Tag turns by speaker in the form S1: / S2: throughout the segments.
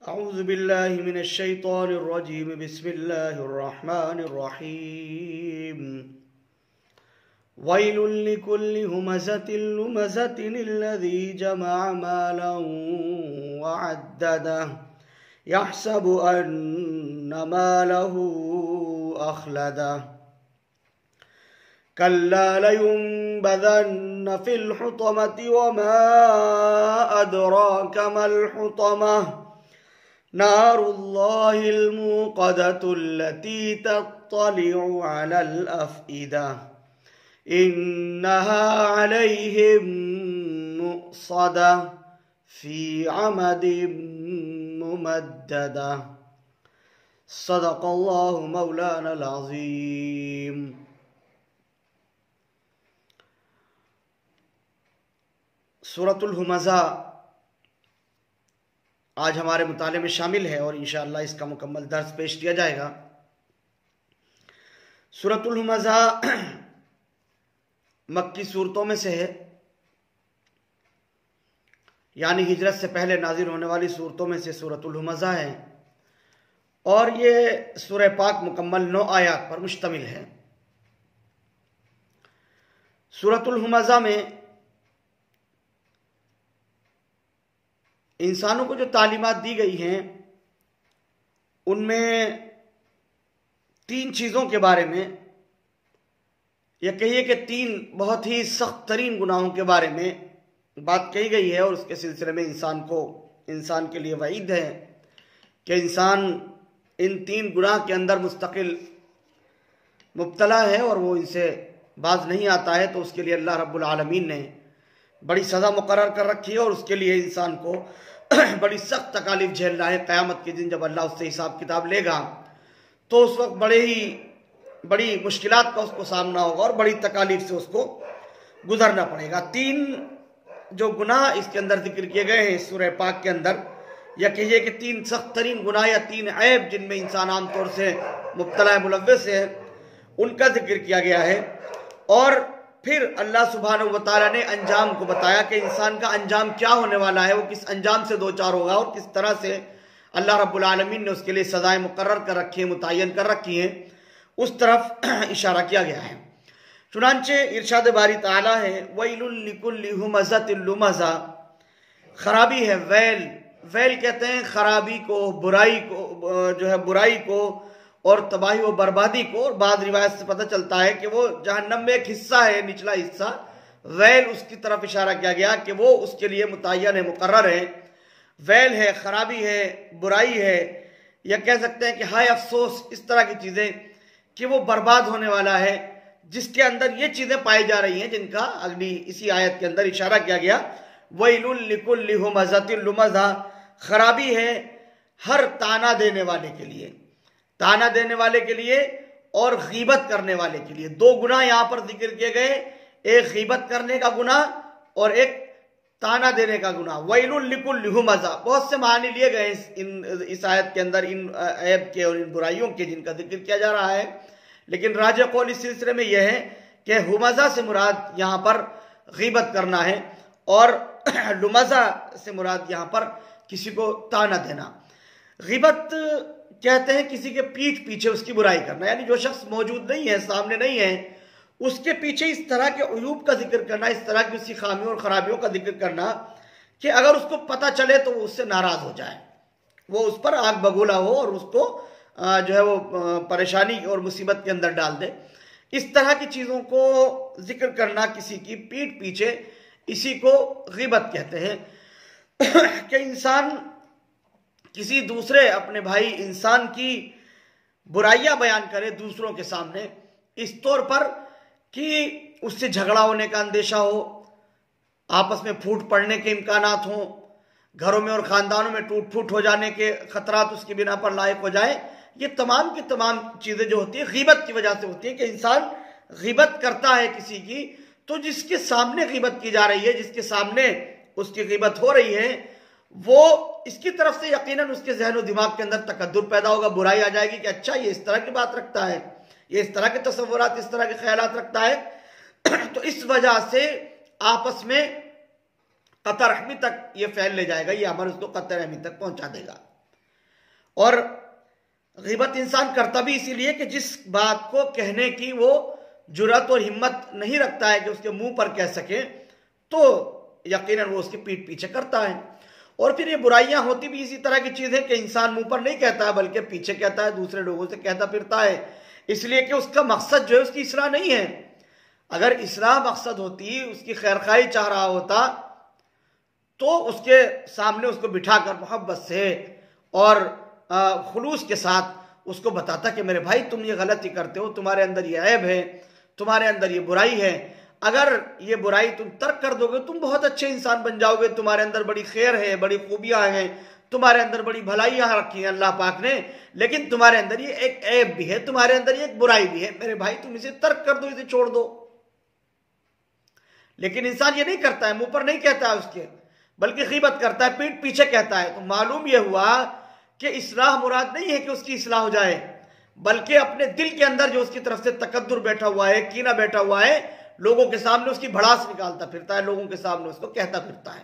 S1: أعوذ بالله من الشيطان الرجيم بسم الله الرحمن الرحيم ويل لكل همزة لمزة الذي جمع مالا وعدده يحسب أن ماله أخلده كلا لينبذن في الحطمة وما أدراك ما الحطمة نار الله الموقدة التي تطلع على الأفئدة إنها عليهم مؤصدة في عمد ممددة صدق الله مولانا العظيم۔ سورۃ الہمزہ آج ہمارے مطالعے میں شامل ہے اور انشاءاللہ اس کا مکمل درس پیش کیا جائے گا۔ سورۃ الہمزہ مکی صورتوں میں سے ہے، یعنی ہجرت سے پہلے نازل ہونے والی صورتوں میں سے سورۃ الہمزہ ہے، اور یہ سورہ پاک مکمل 9 آیات پر مشتمل ہے۔ سورۃ الہمزہ میں انسانوں کو جو تعلیمات دی گئی ہیں ان میں 3 چیزوں کے بارے میں، یا کہیے کہ 3 بہت ہی سخت ترین گناہوں کے بارے میں بات کہی گئی ہے، اور اس کے سلسلے میں انسان کے لیے وعید ہے کہ انسان ان 3 گناہ کے اندر مستقل مبتلا ہے اور وہ ان سے باز نہیں آتا ہے، تو اس کے لیے اللہ رب العالمین نے بڑی سزا مقرر کر رکھی ہے، اور اس کے لیے انسان کو بڑی سخت تکالیف جھیلنا ہے۔ قیامت کے دن جب اللہ اس سے حساب کتاب لے گا تو اس وقت بڑی مشکلات کا اس کو سامنا ہوگا اور بڑی تکالیف سے اس کو گزرنا پڑے گا۔ 3 جو گناہ اس کے اندر ذکر کیے گئے ہیں اس سورہ پاک کے اندر، یا کہیے کہ 3 سخت ترین گناہ یا 3 عیب جن میں انسان عام طور سے مبتلا ملوث ہے، ان کا ذکر کیا گیا ہے، اور پھر اللہ سبحانہ وتعالی نے انجام کو بتایا کہ انسان کا انجام کیا ہونے والا ہے، وہ کس انجام سے دوچار ہوگا اور کس طرح سے اللہ رب العالمین نے اس کے لیے سزائیں مقرر کر رکھی ہیں، متعین کر رکھی ہیں، اس طرف اشارہ کیا گیا ہے۔ چنانچہ ارشاد باری تعالیٰ ہے وَيْلٌ لِكُلِّ هُمَزَةٍ لُمَزَةٍ، خرابی ہے، ویل کہتے ہیں خرابی کو، برائی کو اور تباہی و بربادی کو، اور بعض روایت سے پتہ چلتا ہے کہ وہ جہنم میں ایک حصہ ہے، نچلا حصہ، ویل اس کی طرف اشارہ کیا گیا کہ وہ اس کے لیے متعین ہے، مقرر ہے۔ ویل ہے، خرابی ہے، برائی ہے، یا کہہ سکتے ہیں کہ ہائے افسوس، اس طرح کی چیزیں کہ وہ برباد ہونے والا ہے، جس کے اندر یہ چیزیں پائی جا رہی ہیں جن کا اگلی اسی آیت کے اندر اشارہ کیا گیا۔ وَيْلٌ لِكُلِّ هُمَزَةٍ لُمَزَةٍ، خرابی ہے ہر تانا دینے والے کے لیے، تانا دینے والے کے لیے اور غیبت کرنے والے کے لیے۔ 2 گناہ یہاں پر ذکر کیے گئے، ایک غیبت کرنے کا گناہ اور ایک تانا دینے کا گناہ۔ وَيْلٌ لِكُلِّ هُمَزَةٍ، بہت سے معنی لیے گئے اس آیت کے اندر ان عیب کے اور ان برائیوں کے جن کا ذکر کیا جا رہا ہے، لیکن راجح قول اس سلسلے میں یہ ہے کہ ہمزہ سے مراد یہاں پر غیبت کرنا ہے، اور لمزہ سے مراد یہاں پر کسی کو تانا دینا۔ غیبت کہتے ہیں کسی کے پیٹھ پیچھے اس کی برائی کرنا، یعنی جو شخص موجود نہیں ہے، سامنے نہیں ہے، اس کے پیچھے اس طرح کے عیوب کا ذکر کرنا، اس طرح کی اس کی خامیوں اور خرابیوں کا ذکر کرنا کہ اگر اس کو پتہ چلے تو وہ اس سے ناراض ہو جائے، وہ اس پر آگ بگولا ہو اور اس کو جو ہے وہ پریشانی اور مصیبت کے اندر ڈال دے۔ اس طرح کی چیزوں کو ذکر کرنا کسی کی پیٹھ پیچھے، اسی کو غیبت کہتے ہیں کہ انسان کسی دوسرے اپنے بھائی انسان کی برائیاں بیان کرے دوسروں کے سامنے، اس طور پر کہ اس سے جھگڑا ہونے کا اندیشہ ہو، آپس میں پھوٹ پڑنے کے امکانات ہوں، گھروں میں اور خاندانوں میں ٹوٹ پھوٹ ہو جانے کے خطرات اس کی بنا پر لاحق ہو جائیں۔ یہ تمام کی تمام چیزیں جو ہوتی ہیں غیبت کی وجہ سے ہوتی ہیں، کہ انسان غیبت کرتا ہے کسی کی، تو جس کے سامنے غیبت کی جا رہی ہے، جس کے سامنے اس کی غیبت ہو رہی ہے، وہ اس کی طرف سے یقیناً اس کے ذہن و دماغ کے اندر تکدر پیدا ہوگا، برائی آ جائے گی کہ اچھا یہ اس طرح کی بات رکھتا ہے، یہ اس طرح کے تصورات، اس طرح کے خیالات رکھتا ہے، تو اس وجہ سے آپس میں قطع رحمی تک یہ پھیل لے جائے گا، یہ عمل اس کو قطع رحمی تک پہنچا دے گا۔ اور غیبت انسان کرتا بھی اسی لیے کہ جس بات کو کہنے کی وہ جرات اور ہمت نہیں رکھتا ہے کہ اس کے منہ پر کہہ سکے، تو یقیناً وہ اس کے پیٹھ پیچھے کرتا ہے۔ اور پھر یہ برائیاں ہوتی بھی اسی طرح کی چیز ہے کہ انسان منہ پر نہیں کہتا ہے بلکہ پیچھے کہتا ہے، دوسرے لوگوں سے کہتا پھرتا ہے، اس لیے کہ اس کا مقصد جو ہے اس کی اصلاح نہیں ہے۔ اگر اصلاح مقصد ہوتی، اس کی خیرخواہی چاہ رہا ہوتا، تو اس کے سامنے اس کو بٹھا کر محبت سے اور خلوص کے ساتھ اس کو بتاتا کہ میرے بھائی تم یہ غلطی کرتے ہو، تمہارے اندر یہ عیب ہے، تمہارے اندر یہ برائی ہے، اگر یہ برائی تم ترک کر دو گے تم بہت اچھے انسان بن جاؤ گے، تمہارے اندر بڑی خیر ہے، بڑی خوبیاں ہیں، تمہارے اندر بڑی بھلائیاں رکھی ہیں اللہ پاک نے، لیکن تمہارے اندر یہ ایک عیب بھی ہے، تمہارے اندر یہ ایک برائی بھی ہے، میرے بھائی تم اسے ترک کر دو، اسے چھوڑ دو۔ لیکن انسان یہ نہیں کرتا ہے، منہ پر نہیں کہتا ہے اس کے، بلکہ غیبت کرتا ہے، پیٹھ پیچھے کہتا ہے۔ تو معلوم یہ ہوا کہ اصلاح مراد نہیں ہے کہ اس کی اصلاح ہو جائے، بلکہ اپنے دل کے اندر جو اس کی طرف سے تکدر بیٹھا ہوا ہے، کینہ بیٹھا ہوا ہے، لوگوں کے سامنے اس کی بھڑاس نکالتا پھرتا ہے، لوگوں کے سامنے اس کو کہتا پھرتا ہے،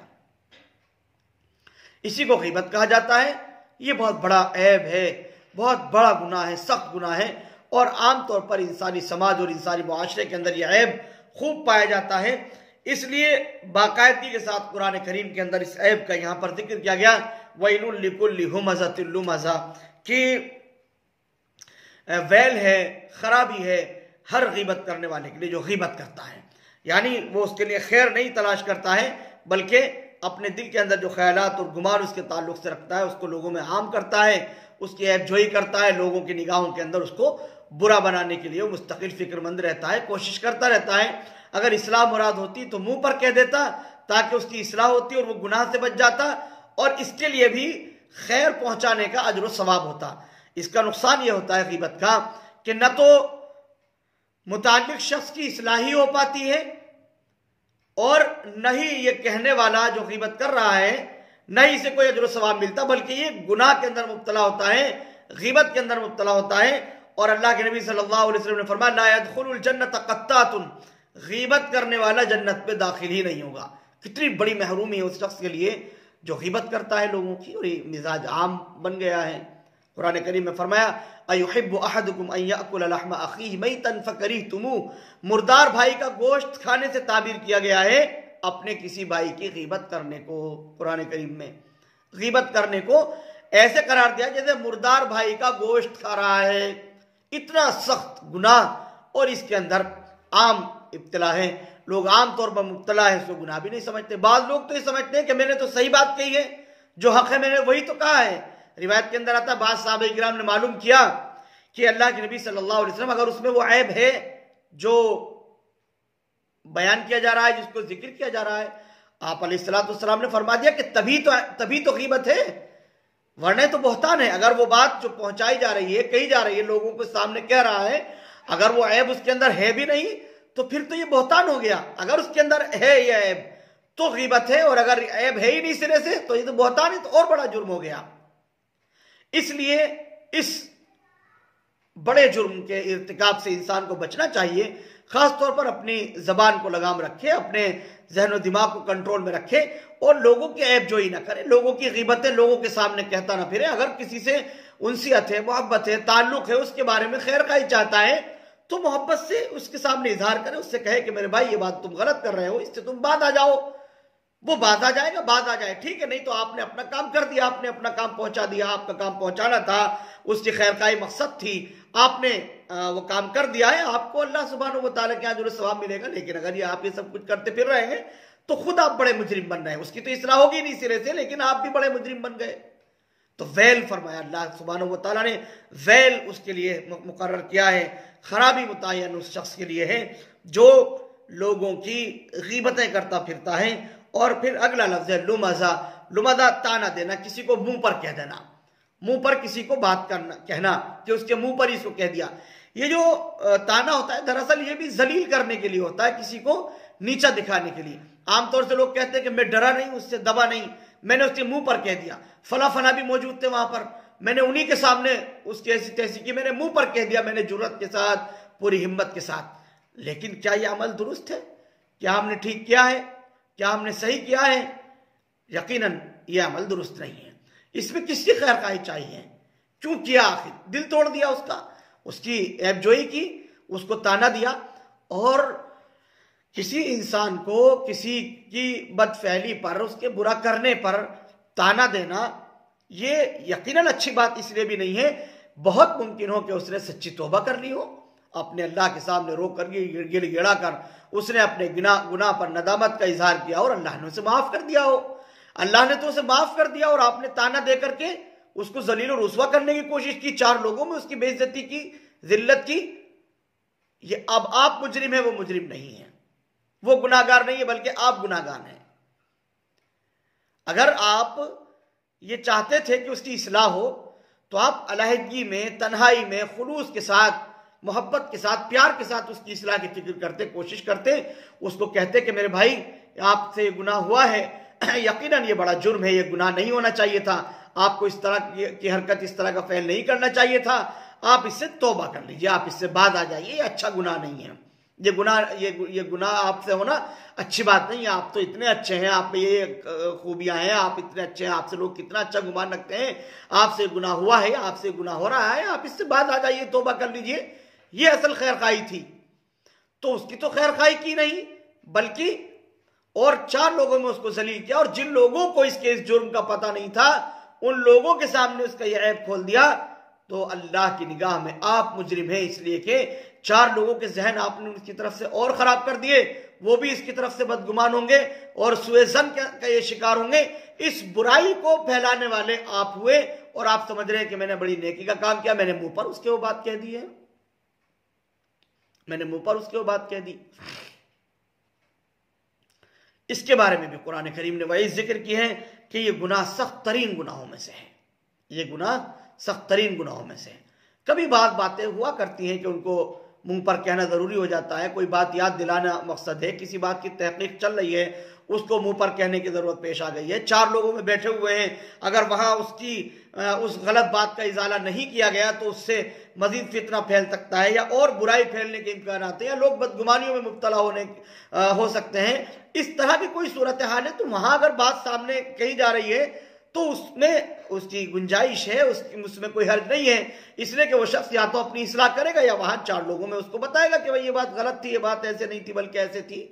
S1: اسی کو غیبت کہا جاتا ہے۔ یہ بہت بڑا عیب ہے، بہت بڑا گناہ ہے، سخت گناہ ہے، اور عام طور پر انسانی سماج اور انسانی معاشرے کے اندر یہ عیب خوب پایا جاتا ہے۔ اس لیے باقاعدگی کے ساتھ قرآن کریم کے اندر اس عیب کا یہاں پر ذکر کیا گیا، وَيْلٌ لِكُلِّ هُمَزَةٍ لُمَزَةٍ، کہ ویل ہے، خرابی ہے ہر غیبت کرنے والے کے لیے جو غیبت کرتا ہے، یعنی وہ اس کے لیے خیر نہیں تلاش کرتا ہے بلکہ اپنے دل کے اندر جو خیالات اور گمان اس کے تعلق سے رکھتا ہے اس کو لوگوں میں عام کرتا ہے، اس کی عیب جوئی کرتا ہے، لوگوں کی نگاہوں کے اندر اس کو برا بنانے کے لیے وہ مستقل فکر مند رہتا ہے، کوشش کرتا رہتا ہے۔ اگر اصلاح مراد ہوتی تو منہ پر کہہ دیتا تاکہ اس کی اصلاح ہوتی اور وہ گناہ سے بچ جاتا، اور اس کے لیے بھی خیر پہنچانے کا اجر و ثواب ہوتا۔ اس کا نقصان یہ ہوتا ہے غیبت کا کہ نہ تو متعلق شخص کی اصلاح ہی ہو پاتی ہے، اور نہ ہی یہ کہنے والا جو غیبت کر رہا ہے نہ ہی اسے کوئی اجر و ثواب ملتا، بلکہ یہ گناہ کے اندر مبتلا ہوتا ہے، غیبت کے اندر مبتلا ہوتا ہے۔ اور اللہ کے نبی صلی اللہ علیہ وسلم نے فرمایا لا يدخل الجنت قطات، غیبت کرنے والا جنت پہ داخل ہی نہیں ہوگا۔ کتنی بڑی محرومی ہے اس شخص کے لیے جو غیبت کرتا ہے لوگوں کی، اور یہ مزاج عام بن گیا ہے۔ قرآن کریم میں فرمایا اَيُحِبُّ أَحَدُكُمْ أَن يَأْكُلَ لَحْمَ أَخِيهِ مَيْتًا فَكَرِهْتُمُوهُ، مردار بھائی کا گوشت کھانے سے تعبیر کیا گیا ہے اپنے کسی بھائی کی غیبت کرنے کو۔ قرآن کریم میں غیبت کرنے کو ایسے قرار دیا جیسے مردار بھائی کا گوشت کھا رہا ہے، اتنا سخت گناہ، اور اس کے اندر عام ابتلا ہے، لوگ عام طور پر مبتلا ہے، اس کو گناہ بھی نہیں سمجھتے۔ بعض لوگ تو یہ سمجھتے ہیں کہ میں نے تو صحیح بات کہی ہے، جو حق ہے میں نے وہی تو کہا ہے۔ روایت کے اندر آتا ہے بعض صحابہ کرام نے معلوم کیا کہ اللہ کے نبی صلی اللہ علیہ وسلم اگر اس میں وہ عیب ہے جو بیان کیا جا رہا ہے، جس کو ذکر کیا جا رہا ہے، آپ علیہ السلام نے فرما دیا کہ تبھی تو غیبت ہے، ورنہ تو بہتان ہے۔ اگر وہ بات جو پہنچائی جا رہی ہے، کہی جا رہی ہے، لوگوں کے سامنے کہہ رہا ہے، اگر وہ عیب اس کے اندر ہے بھی نہیں تو پھر تو یہ بہتان ہو گیا۔ اگر اس کے اندر ہے یہ عیب تو غیبت ہے، اور اگر عیب ہے ہی نہیں سرے سے تو یہ تو بہتان ہے، تو اور بڑا جرم ہو گیا۔ اس لیے اس بڑے جرم کے ارتکاب سے انسان کو بچنا چاہیے، خاص طور پر اپنی زبان کو لگام رکھے، اپنے ذہن و دماغ کو کنٹرول میں رکھے، اور لوگوں کی عیب جوئی نہ کرے، لوگوں کی غیبتیں لوگوں کے سامنے کہتا نہ پھرے۔ اگر کسی سے انسیت ہے، محبت ہے، تعلق ہے، اس کے بارے میں خیر خواہی چاہتا ہے تو محبت سے اس کے سامنے اظہار کرے، اس سے کہے کہ میرے بھائی یہ بات تم غلط کر رہے ہو، اس سے تم باز آ جاؤ۔ وہ باز آ جائے گا، باز آ جائے ٹھیک ہے، نہیں تو آپ نے اپنا کام کر دیا، آپ نے اپنا کام پہنچا دیا، آپ کا کام پہنچانا تھا، اس کی خیر خواہی مقصد تھی، آپ نے وہ کام کر دیا ہے، آپ کو اللہ سبحانہ و تعالیٰ کے اجر و ثواب ملے گا۔ لیکن اگر یہ آپ یہ سب کچھ کرتے پھر رہے ہیں تو خود آپ بڑے مجرم بن رہے ہیں، اس کی تو اصلاح ہوگی نہیں سرے سے، لیکن آپ بھی بڑے مجرم بن گئے۔ تو ویل فرمایا اللہ سبحانہ و تعالیٰ نے، ویل اس کے لیے مقرر کیا ہے، خرابی متعین اس شخص کے لیے ہے جو لوگوں کی غیبتیں کرتا پھرتا ہے۔ اور پھر اگلا لفظ ہے لمزہ، لمزہ تانا دینا، کسی کو منہ پر کہہ دینا، منہ پر کسی کو بات کہنا کہ اس کے منہ پر ہی اس کو کہہ دیا۔ یہ جو تانا ہوتا ہے دراصل یہ بھی ذلیل کرنے کے لیے ہوتا ہے، کسی کو نیچا دکھانے کے لیے۔ عام طور سے لوگ کہتے ہیں کہ میں ڈرا نہیں، اس سے دبا نہیں، میں نے اس کے منہ پر کہہ دیا، فلاں فلاں بھی موجود تھے وہاں پر، میں نے انہی کے سامنے اس کی ایسی تیسی کی، میں نے منہ پر کہہ دیا، میں نے جرأت کے ساتھ، پوری ہمت کے ساتھ۔ لیکن کیا یہ عمل درست ہے؟ کیا ہم نے ٹھیک کیا ہے؟ کیا ہم نے صحیح کیا ہے؟ یقیناً یہ عمل درست نہیں ہے۔ اس میں کس کی خیر خواہی چاہیے؟ کیوں کیا آخر؟ دل توڑ دیا اس کا، اس کی عیب جوئی کی، اس کو تانا دیا. اور کسی انسان کو کسی کی بد فعلی پر، اس کے برا کرنے پر تانا دینا یہ یقیناً اچھی بات اس لیے بھی نہیں ہے. بہت ممکن ہو کہ اس نے سچی توبہ کر لی ہو، اپنے اللہ کے سامنے رو کر گڑ گڑا کر اس نے اپنے گناہ پر ندامت کا اظہار کیا اور اللہ نے اسے معاف کر دیا ہو. اللہ نے تو اسے معاف کر دیا اور آپ نے تانا دے کر کے اس کو ذلیل و رسوا کرنے کی کوشش کی، 4 لوگوں میں اس کی بے عزتی کی، ذلت کی. یہ اب آپ مجرم ہیں، وہ مجرم نہیں ہیں، وہ گناہگار نہیں ہے بلکہ آپ گناہگار ہیں. اگر آپ یہ چاہتے تھے کہ اس کی اصلاح ہو تو آپ علیحدگی میں، تنہائی میں، خلوص کے ساتھ، محبت کے ساتھ، پیار کے ساتھ اس کی اصلاح کی فکر کرتے، کوشش کرتے، اس کو کہتے کہ میرے بھائی آپ سے یہ گناہ ہوا ہے، یقیناً یہ بڑا جرم ہے، یہ گناہ نہیں ہونا چاہیے تھا، آپ کو اس طرح کی حرکت، اس طرح کا فعل نہیں کرنا چاہیے تھا، آپ اس سے توبہ کر لیجئے، آپ اس سے باز آ جائیے، یہ اچھا گناہ نہیں ہے، یہ گناہ آپ سے ہونا اچھی بات نہیں ہے، آپ تو اتنے اچھے ہیں، آپ میں یہ خوبیاں ہیں، آپ اتنے اچھے ہیں، آپ سے لوگ کتنا اچھا گمان رکھتے ہیں، آپ سے گناہ ہوا ہے، آپ سے گناہ ہو رہا ہے، آپ اس سے باز آ جائیے، توبہ کر لیجئے. یہ اصل خیر خواہی تھی. تو اس کی تو خیر خواہی کی نہیں، بلکہ اور 4 لوگوں میں اس کو ذلیل کیا، اور جن لوگوں کو اس کے اس جرم کا پتہ نہیں تھا ان لوگوں کے سامنے اس کا یہ عیب کھول دیا. تو اللہ کی نگاہ میں آپ مجرم ہیں، اس لیے کہ 4 لوگوں کے ذہن آپ نے اس کی طرف سے اور خراب کر دیے، وہ بھی اس کی طرف سے بدگمان ہوں گے اور سوء ظن کا یہ شکار ہوں گے. اس برائی کو پھیلانے والے آپ ہوئے اور آپ سمجھ رہے ہیں کہ میں نے بڑی نیکی کا کام کیا، میں نے منہ پر اس کے وہ بات کہہ دی ہے، میں نے منہ پر اس کے وہ بات کہہ دی. اس کے بارے میں بھی قرآن کریم نے وعید ذکر کی ہے کہ یہ گناہ سخت ترین گناہوں میں سے ہے، یہ گناہ سخت ترین گناہوں میں سے ہے. کبھی بعض باتیں ہوا کرتی ہیں کہ ان کو منہ پر کہنا ضروری ہو جاتا ہے، کوئی بات یاد دلانا مقصد ہے، کسی بات کی تحقیق چل رہی ہے، اس کو منہ پر کہنے کی ضرورت پیش آ گئی ہے، 4 لوگوں میں بیٹھے ہوئے ہیں، اگر وہاں اس غلط بات کا ازالہ نہیں کیا گیا تو اس سے مزید فتنہ پھیل سکتا ہے، یا اور برائی پھیلنے کے امکانات ہیں، یا لوگ بدگمانیوں میں مبتلا ہو سکتے ہیں. اس طرح کی کوئی صورتحال ہے تو وہاں اگر بات سامنے کہی جا رہی ہے تو اس میں اس کی گنجائش ہے، اس میں کوئی حرج نہیں ہے، اس لیے کہ وہ شخص یا تو اپنی اصلاح کرے گا یا وہاں 4 لوگوں میں اس کو بتائے گا کہ یہ بات غلط تھی، یہ بات ایسے نہیں تھی بلکہ ایسے تھی.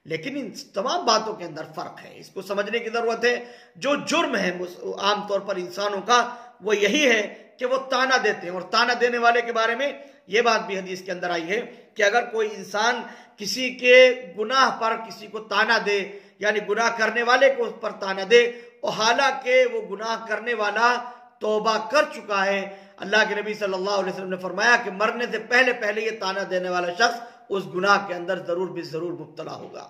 S1: لیکن ان تمام باتوں کے اندر فرق ہے، اس کو سمجھنے کی ضرورت ہے. جو جرم ہے عام طور پر انسانوں کا وہ یہی ہے کہ وہ تانا دیتے ہیں، اور تانا دینے والے کے بارے میں یہ بات بھی حدیث کے اندر آئی ہے کہ اگر کوئی انسان کسی کے گناہ پر کسی کو تانا دے، یعنی گناہ کرنے والے کو اس پر تانا دے، اور حالانکہ وہ گناہ کرنے والا توبہ کر چکا ہے، اللہ کے نبی صلی اللہ علیہ وسلم نے فرمایا کہ مرنے سے پہلے یہ تانا دینے والا شخص اس گناہ کے اندر ضرور مبتلا ہوگا.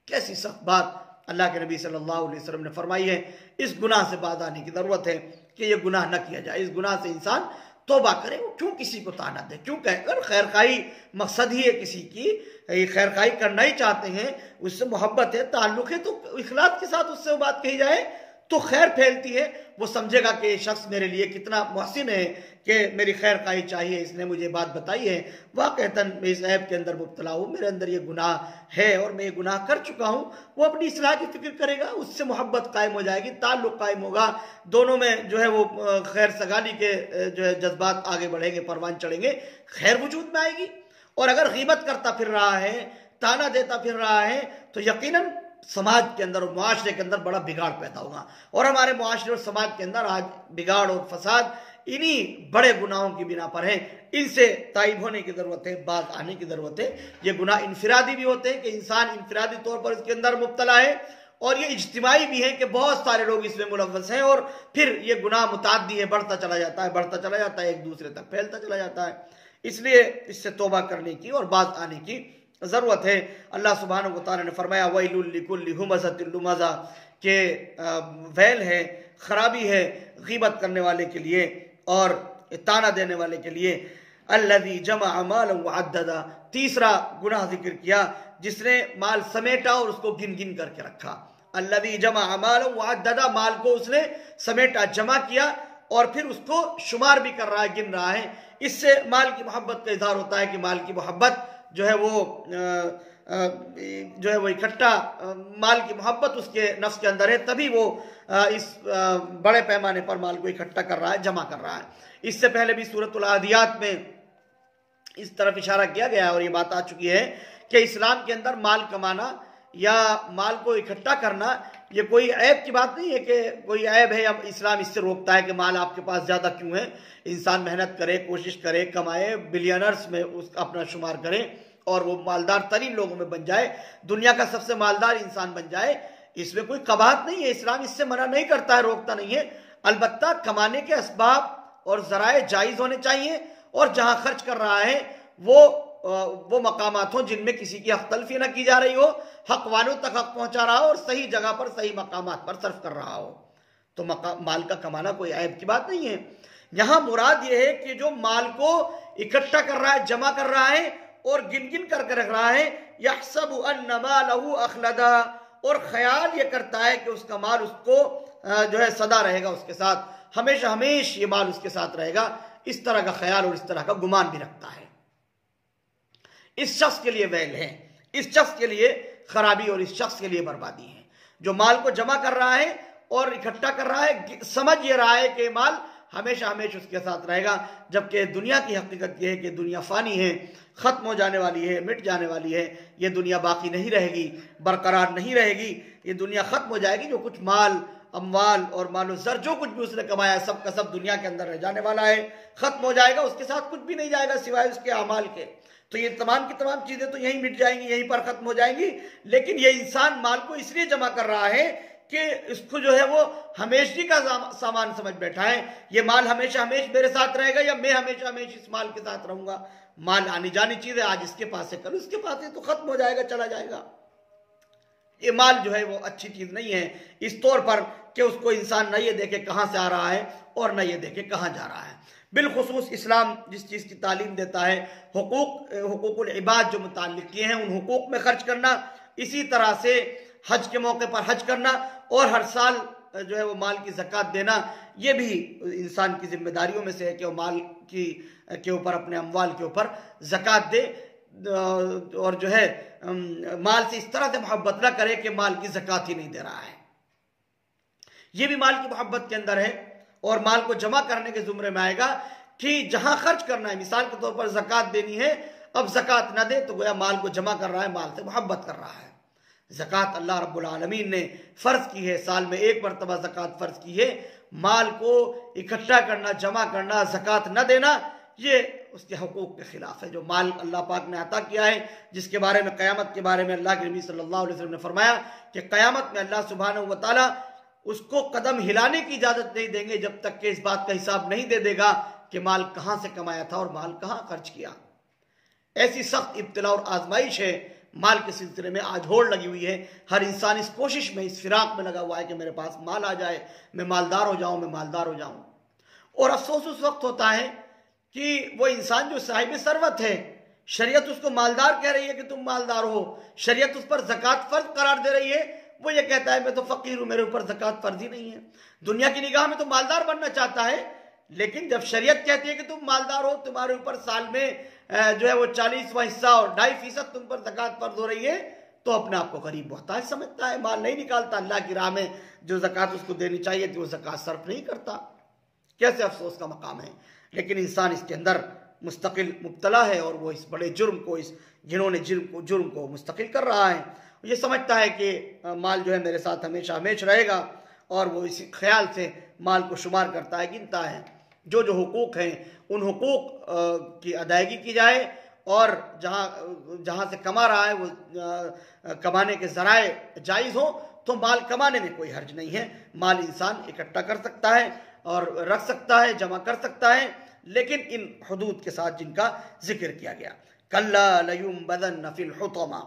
S1: کیسی سخت بات اللہ کے نبی صلی اللہ علیہ وسلم نے فرمائی ہے. اس گناہ سے باز آنے کی ضرورت ہے کہ یہ گناہ نہ کیا جائے، اس گناہ سے انسان توبہ کرے. وہ کیوں کسی کو تانا دے؟ کیوں کہ اگر خیر خواہی مقصد ہی ہے کسی کی، خیر خواہی کرنا ہی چاہتے ہیں، اس سے محبت ہے، تعلق ہے، تو اخلاص کے ساتھ اس سے وہ بات کہی جائے تو خیر پھیلتی ہے. وہ سمجھے گا کہ یہ شخص میرے لیے کتنا محسن ہے کہ میری خیر خواہی چاہیے، اس نے مجھے بات بتائی ہے، واقعتاً میں اس عیب کے اندر مبتلا ہوں، میرے اندر یہ گناہ ہے اور میں یہ گناہ کر چکا ہوں. وہ اپنی اصلاح کی فکر کرے گا، اس سے محبت قائم ہو جائے گی، تعلق قائم ہوگا، دونوں میں جو ہے وہ خیر سگالی کے جو ہے جذبات آگے بڑھیں گے، پروان چڑھیں گے، خیر وجود میں آئے گی. اور اگر غیبت کرتا پھر رہا ہے، تانا دیتا پھر رہا ہے، تو یقیناً سماج کے اندر اور معاشرے کے اندر بڑا بگاڑ پیدا ہوگا. اور ہمارے معاشرے اور سماج کے اندر آج بگاڑ اور فساد انہی بڑے گناہوں کی بنا پر ہیں. ان سے تائب ہونے کی ضرورت ہے، باز آنے کی ضرورت ہے. یہ گناہ انفرادی بھی ہوتے ہیں کہ انسان انفرادی طور پر اس کے اندر مبتلا ہے، اور یہ اجتماعی بھی ہے کہ بہت سارے لوگ اس میں ملوث ہیں، اور پھر یہ گناہ متعدی ہے، بڑھتا چلا جاتا ہے، ایک دوسرے تک پھیلتا چلا جاتا ہے. اس لیے اس سے توبہ کرنے کی اور باز آنے کی ضرورت ہے. اللہ سبحانہ و تعالی نے فرمایا وَيْلٌ لِكُلِّ هُمَزَةٍ لُمَزَةٍ کہ ویل ہے، خرابی ہے غیبت کرنے والے کے لیے اور تانا دینے والے کے لیے. الَّذِي جَمَعَ مَالًا وَعَدَّدَ، تیسرا گناہ ذکر کیا جس نے مال سمیٹا اور اس کو گن کر کے رکھا. الَّذِي جَمَعَ مَالًا وَعَدَّدَ، مال کو اس نے سمیٹا، جمع کیا اور پھر اس کو شمار بھی کر رہا ہے، گن رہا ہے. اس سے مال کی محبت کا اظہار ہوتا ہے کہ مال کی محبت جو ہے وہ جو ہے وہ اکٹھا مال کی محبت اس کے نفس کے اندر ہے، تبھی وہ اس بڑے پیمانے پر مال کو اکٹھا کر رہا ہے، جمع کر رہا ہے۔ اس سے پہلے بھی سورۃ العادیات میں اس طرف اشارہ کیا گیا ہے اور یہ بات آ چکی ہے کہ اسلام کے اندر مال کمانا یا مال کو اکٹھا کرنا یہ کوئی عیب کی بات نہیں ہے کہ کوئی عیب ہے، اب اسلام اس سے روکتا ہے کہ مال آپ کے پاس زیادہ کیوں ہے۔ انسان محنت کرے، کوشش کرے، کمائے، بلینرز میں اس اپنا شمار کرے اور وہ مالدار ترین لوگوں میں بن جائے، دنیا کا سب سے مالدار انسان بن جائے، اس میں کوئی قباحت نہیں ہے۔ اسلام اس سے منع نہیں کرتا ہے، روکتا نہیں ہے۔ البتہ کمانے کے اسباب اور ذرائع جائز ہونے چاہیے، اور جہاں خرچ کر رہا ہے وہ مقامات ہوں جن میں کسی کی حق تلفی نہ کی جا رہی ہو، حق والوں تک حق پہنچا رہا ہو اور صحیح جگہ پر صحیح مقامات پر صرف کر رہا ہو، تو مال کا کمانا کوئی عیب کی بات نہیں ہے۔ یہاں مراد یہ ہے کہ جو مال کو اکٹھا کر رہا ہے، جمع کر رہا ہے اور گن گن کر کے رکھ رہا ہے، یحسب ان مالہ اخلدا، اور خیال یہ کرتا ہے کہ اس کا مال اس کو جو ہے سدا رہے گا، اس کے ساتھ ہمیشہ ہمیشہ یہ مال اس کے ساتھ رہے گا، اس طرح کا خیال اور اس طرح کا گمان بھی رکھتا ہے، اس شخص کے لیے ویل ہے، اس شخص کے لیے خرابی اور اس شخص کے لیے بربادی ہے۔ جو مال کو جمع کر رہا ہے اور اکٹھا کر رہا ہے، سمجھ یہ رہا ہے کہ مال ہمیشہ ہمیشہ اس کے ساتھ رہے گا، جبکہ دنیا کی حقیقت یہ ہے کہ دنیا فانی ہے، ختم ہو جانے والی ہے، مٹ جانے والی ہے، یہ دنیا باقی نہیں رہے گی، برقرار نہیں رہے گی، یہ دنیا ختم ہو جائے گی۔ جو کچھ مال، اموال اور مال و زر جو کچھ بھی اس نے کمایا سب کا سب دنیا کے اندر رہ جانے والا ہے، ختم ہو جائے گا، اس کے ساتھ کچھ بھی نہیں جائے گا سوائے اس کے اعمال کے۔ تو یہ تمام کی تمام چیزیں تو یہیں مٹ جائیں گی، یہیں پر ختم ہو جائیں گی، لیکن یہ انسان مال کو اس لیے جمع کر رہا ہے کہ اس کو جو ہے وہ ہمیشگی کا سامان سمجھ بیٹھا ہے، یہ مال ہمیشہ ہمیشہ میرے ساتھ رہے گا یا میں ہمیشہ ہمیشہ اس مال کے ساتھ رہوں گا۔ مال آنی جانی چیز ہے، آج اس کے پاس ہے کل اس کے پاس ہے، تو ختم ہو جائے گا، چلا جائے گا۔ یہ مال جو ہے وہ اچھی چیز نہیں ہے اس طور پر کہ اس کو انسان نہ یہ دیکھے کہاں سے آ رہا ہے اور نہ یہ دیکھے کہاں جا رہا ہے۔ بالخصوص اسلام جس چیز کی تعلیم دیتا ہے، حقوق العباد جو متعلق کیے ہیں ان حقوق میں خرچ کرنا، اسی طرح سے حج کے موقع پر حج کرنا اور ہر سال جو ہے وہ مال کی زکوٰۃ دینا، یہ بھی انسان کی ذمہ داریوں میں سے ہے کہ وہ مال کے اوپر، اپنے اموال کے اوپر زکوٰۃ دے، اور جو ہے مال سے اس طرح سے محبت نہ کرے کہ مال کی زکوٰۃ ہی نہیں دے رہا ہے۔ یہ بھی مال کی محبت کے اندر ہے، اور مال کو جمع کرنے کے زمرے میں آئے گا کہ جہاں خرچ کرنا ہے، مثال کے طور پر زکوٰۃ دینی ہے، اب زکوٰۃ نہ دے تو گویا مال کو جمع کر رہا ہے، مال سے محبت کر رہا ہے۔ زکوٰۃ اللہ رب العالمین نے فرض کی ہے، سال میں ایک مرتبہ زکوٰۃ فرض کی ہے، مال کو اکٹھا کرنا، جمع کرنا، زکوٰۃ نہ دینا، یہ اس کے حقوق کے خلاف ہے۔ جو مال اللہ پاک نے عطا کیا ہے، جس کے بارے میں قیامت کے بارے میں اللہ کے نبی صلی اللہ علیہ وسلم نے فرمایا کہ قیامت میں اللہ سبحانہ و تعالیٰ اس کو قدم ہلانے کی اجازت نہیں دیں گے جب تک کہ اس بات کا حساب نہیں دے دے گا کہ مال کہاں سے کمایا تھا اور مال کہاں خرچ کیا۔ ایسی سخت ابتلا اور آزمائش ہے مال کے سلسلے میں، آج ہوڑ لگی ہوئی ہے، ہر انسان اس کوشش میں، اس فراق میں لگا ہوا ہے کہ میرے پاس مال آ جائے، میں مالدار ہو جاؤں، میں مالدار ہو جاؤں۔ اور افسوس اس وقت ہوتا ہے کہ وہ انسان جو صاحب ثروت ہے، شریعت اس کو مالدار کہہ رہی ہے کہ تم مالدار ہو، شریعت اس پر زکوٰۃ فرض قرار دے رہی ہے، وہ یہ کہتا ہے میں تو فقیر ہوں، میرے اوپر زکوٰۃ فرض ہی نہیں ہے۔ دنیا کی نگاہ میں تو مالدار بننا چاہتا ہے، لیکن جب شریعت کہتی ہے کہ تم مالدار ہو، تمہارے اوپر سال میں جو ہے وہ 40واں حصہ اور 2.5% تم پر زکوٰۃ فرض ہو رہی ہے، تو اپنے آپ کو غریب محتاج سمجھتا ہے، مال نہیں نکالتا، اللہ کی راہ میں جو زکوٰۃ اس کو دینی چاہیے تھی وہ زکوٰۃ صرف نہیں کرتا۔ کیسے افسوس کا مقام ہے، لیکن انسان اس کے اندر مستقل مبتلا ہے، اور وہ اس بڑے جرم کو، اس گھنونے جرم کو مستقل کر رہا ہے۔ یہ سمجھتا ہے کہ مال جو ہے میرے ساتھ ہمیشہ ہمیشہ رہے گا، اور وہ اسی خیال سے مال کو شمار کرتا ہے، گنتا ہے۔ جو حقوق ہیں ان حقوق کی ادائیگی کی جائے، اور جہاں سے کما رہا ہے وہ کمانے کے ذرائع جائز ہوں، تو مال کمانے میں کوئی حرج نہیں ہے۔ مال انسان اکٹھا کر سکتا ہے اور رکھ سکتا ہے، جمع کر سکتا ہے، لیکن ان حدود کے ساتھ جن کا ذکر کیا گیا۔ کَلَّا لَيُنبَذَنَّ فِي الْحُطَمَةِ،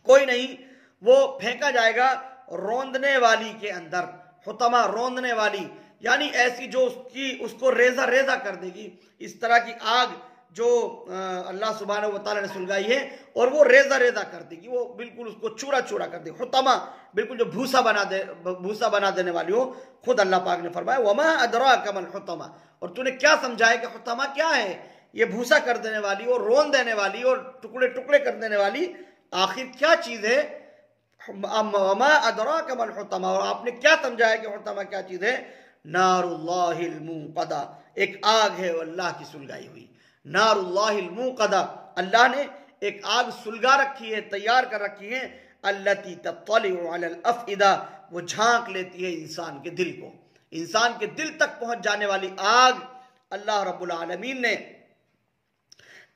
S1: کوئی نہیں، وہ پھینکا جائے گا روندنے والی کے اندر۔ حطمہ روندنے والی، یعنی ایسی جو اس کو ریزہ ریزہ کر دے گی، اس طرح کی آگ جو اللہ سبحانہ و تعالیٰ نے سلگائی ہے، اور وہ ریزہ ریزہ کر دے گی، وہ بالکل اس کو چورا چورا کر دے گی۔ حطمہ بالکل جو بھوسا بنا دینے والی ہو، خود اللہ پاک نے فرمایا وَمَا أَدْرَاكَ مَا الْحُطَمَةُ، اور تو نے کیا سمجھایا کہ حطمہ کیا ہے؟ یہ بھوسا کر دینے والی اور رون دینے والی اور ٹکڑے ٹکڑے کر دینے والی آخر کیا چیز ہے؟ وما ادراک ما الحطمہ، اور آپ نے کیا سمجھا ہے کہ حطمہ کیا چیز ہے؟ نار اللہ الموقدہ، ایک آگ ہے وہ اللہ کی سلگائی ہوئی. نار اللہ الموقدہ، اللہ نے ایک آگ سلگا رکھی ہے، تیار کر رکھی ہے. التی تطلع علی الافئدہ، وہ جھانک لیتی ہے انسان کے دل کو، انسان کے دل تک پہنچ جانے والی آگ اللہ رب العالمین نے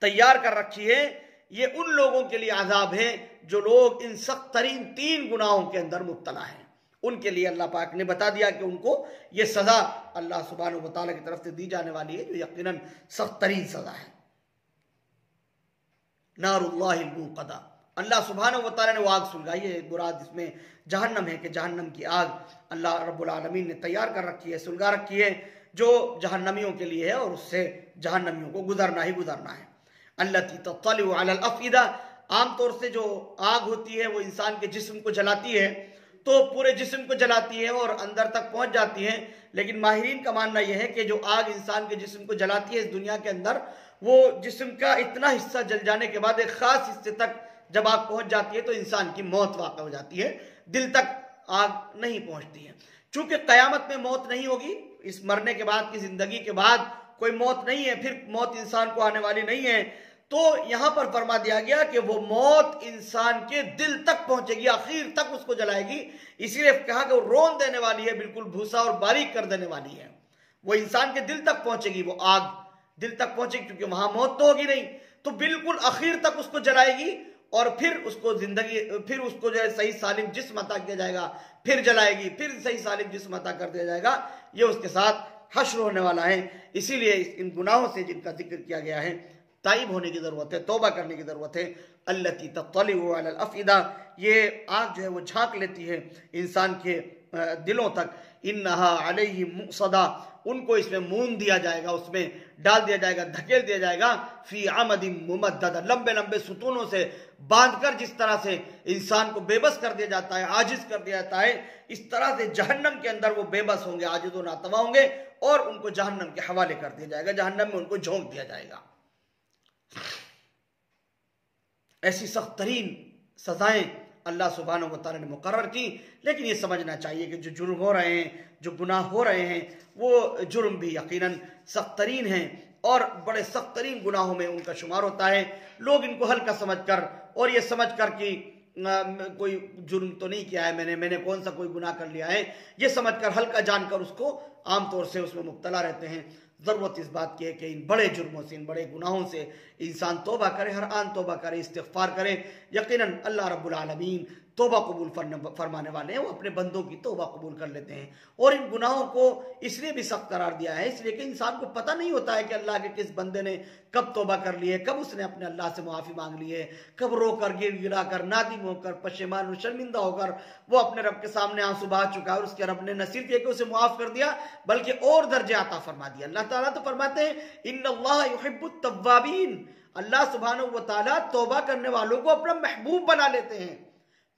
S1: تیار کر رکھی ہے. یہ ان لوگوں کے لیے عذاب ہے جو لوگ ان سخت ترین 3 گناہوں کے اندر مبتلا ہیں. ان کے لیے اللہ پاک نے بتا دیا کہ ان کو یہ سزا اللہ سبحانہ و تعالیٰ کی طرف سے دی جانے والی ہے، جو یقیناً سخت ترین سزا ہے. نار اللہ الموقدہ، اللہ سبحانہ و تعالیٰ نے وہ آگ سلگائی ہے. مراد اس میں جہنم ہے کہ جہنم کی آگ اللہ رب العالمین نے تیار کر رکھی ہے، سلگا رکھی ہے، جو جہنمیوں کے لیے ہے اور اس سے جہنمیوں کو گزرنا ہی گزرنا ہے. التی تطلع علی الافئدہ، عام طور سے جو آگ ہوتی ہے وہ انسان کے جسم کو جلاتی ہے، تو پورے جسم کو جلاتی ہے اور اندر تک پہنچ جاتی ہے. لیکن ماہرین کا ماننا یہ ہے کہ جو آگ انسان کے جسم کو جلاتی ہے اس دنیا کے اندر، وہ جسم کا اتنا حصہ جل جانے کے بعد ایک خاص حصے تک جب آگ پہنچ جاتی ہے تو انسان کی موت واقع ہو جاتی ہے، دل تک آگ نہیں پہنچتی ہے. چونکہ قیامت میں موت نہیں ہوگی، اس مرنے کے بعد کی زندگی کے بعد کوئی موت نہیں ہے، پھر موت انسان کو آنے والی نہیں ہے، تو یہاں پر فرما دیا گیا کہ وہ موت انسان کے دل تک پہنچے گی، آخر تک اس کو جلائے گی. اسی لیے کہا کہ وہ رون دینے والی ہے، بالکل بھوسا اور باریک کر دینے والی ہے. وہ انسان کے دل تک پہنچے گی، وہ آگ دل تک پہنچے گی، کیونکہ وہاں موت تو ہوگی نہیں، تو بالکل آخر تک اس کو جلائے گی. اور پھر اس کو پھر اس کو جو ہے صحیح سالم جسم عطا کیا جائے گا، پھر جلائے گی، پھر صحیح سالم جسم عطا کر دیا جائے گا. یہ اس کے ساتھ حشر ہونے والا ہے. اسی لیے ان گناہوں سے جن کا ذکر کیا گیا ہے تائب ہونے کی ضرورت ہے، توبہ کرنے کی ضرورت ہے. التی تطلع علی الافئدہ، یہ آگ جو ہے وہ جھانک لیتی ہے انسان کے دلوں تک. انہا علیہم مؤصدہ، ان کو اس میں مون دیا جائے گا، اس میں ڈال دیا جائے گا، دھکیل دیا جائے گا. فی عمد ممددہ، لمبے لمبے ستونوں سے باندھ کر، جس طرح سے انسان کو بے بس کر دیا جاتا ہے، عاجز کر دیا جاتا ہے، اس طرح سے جہنم کے اندر وہ بے بس ہوں گے، عاجز و ناتواں ہوں گے، اور ان کو جہنم کے حوالے کر دیا جائے گا، جہنم میں ان کو جھونک دیا جائے گا. ایسی سخت ترین سزائیں اللہ سبحانہ و تعالیٰ نے مقرر کی. لیکن یہ سمجھنا چاہیے کہ جو جرم ہو رہے ہیں، جو گناہ ہو رہے ہیں، وہ جرم بھی یقیناً سخت ترین ہیں، اور بڑے سخت ترین گناہوں میں ان کا شمار ہوتا ہے. لوگ ان کو ہلکا سمجھ کر، اور یہ سمجھ کر کہ کوئی جرم تو نہیں کیا ہے میں نے کون سا کوئی گناہ کر لیا ہے، یہ سمجھ کر ہلکا جان کر اس کو عام طور سے اس میں مبتلا رہتے ہیں. ضرورت اس بات کی ہے کہ ان بڑے جرموں سے، ان بڑے گناہوں سے انسان توبہ کرے، ہر آن توبہ کرے، استغفار کرے. یقیناً اللہ رب العالمین توبہ قبول فرمانے والے ہیں، وہ اپنے بندوں کی توبہ قبول کر لیتے ہیں. اور ان گناہوں کو اس لیے بھی سخت قرار دیا ہے، اس لیے کہ انسان کو پتہ نہیں ہوتا ہے کہ اللہ کے کس بندے نے کب توبہ کر لی ہے، کب اس نے اپنے اللہ سے معافی مانگ لی ہے، کب رو کر گر گرا کر نادم ہو کر پشیمان و شرمندہ ہو کر وہ اپنے رب کے سامنے آنسو بہا چکا ہے، اور اس کے رب نے نہ صرف یہ کہ اسے معاف کر دیا بلکہ اور درجے عطا فرما دیا. اللہ تعالیٰ تو فرماتے ہیں ان اللہ یحب التوابین، اللہ سبحانہ و تعالیٰ توبہ کرنے والوں کو اپنا محبوب بنا لیتے ہیں.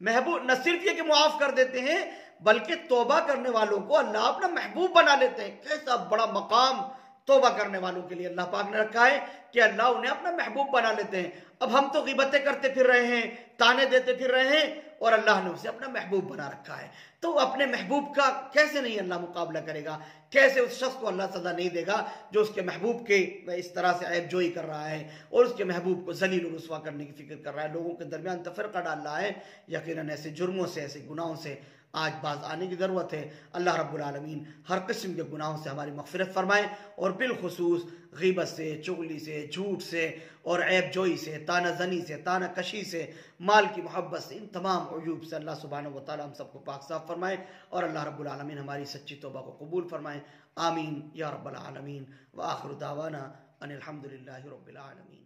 S1: محبوب نہ صرف یہ کہ معاف کر دیتے ہیں بلکہ توبہ کرنے والوں کو اللہ اپنا محبوب بنا لیتے ہیں. کیسا بڑا مقام توبہ کرنے والوں کے لیے اللہ پاک نے رکھا ہے کہ اللہ انہیں اپنا محبوب بنا لیتے ہیں. اب ہم تو غیبتیں کرتے پھر رہے ہیں، تانے دیتے پھر رہے ہیں، اور اللہ نے اسے اپنا محبوب بنا رکھا ہے. تو اپنے محبوب کا کیسے نہیں اللہ مقابلہ کرے گا، کیسے اس شخص کو اللہ سزا نہیں دے گا جو اس کے محبوب کے اس طرح سے عیب جوئی کر رہا ہے اور اس کے محبوب کو ذلیل و رسوا کرنے کی فکر کر رہا ہے، لوگوں کے درمیان تفرقہ ڈال رہا ہے. یقیناً ایسے جرموں سے، ایسے گناہوں سے آج باز آنے کی ضرورت ہے. اللہ رب العالمین ہر قسم کے گناہوں سے ہماری مغفرت فرمائے، اور بالخصوص غیبت سے، چغلی سے، جھوٹ سے اور عیب جوئی سے، تانہ زنی سے، تانہ کشی سے، مال کی محبت سے، ان تمام عیوب سے اللہ سبحانہ و تعالی ہم سب کو پاک صاف فرمائے، اور اللہ رب العالمین ہماری سچی توبہ کو قبول فرمائے. آمین یا رب العالمین. وآخر دعوانا ان الحمدللہ رب العالمین.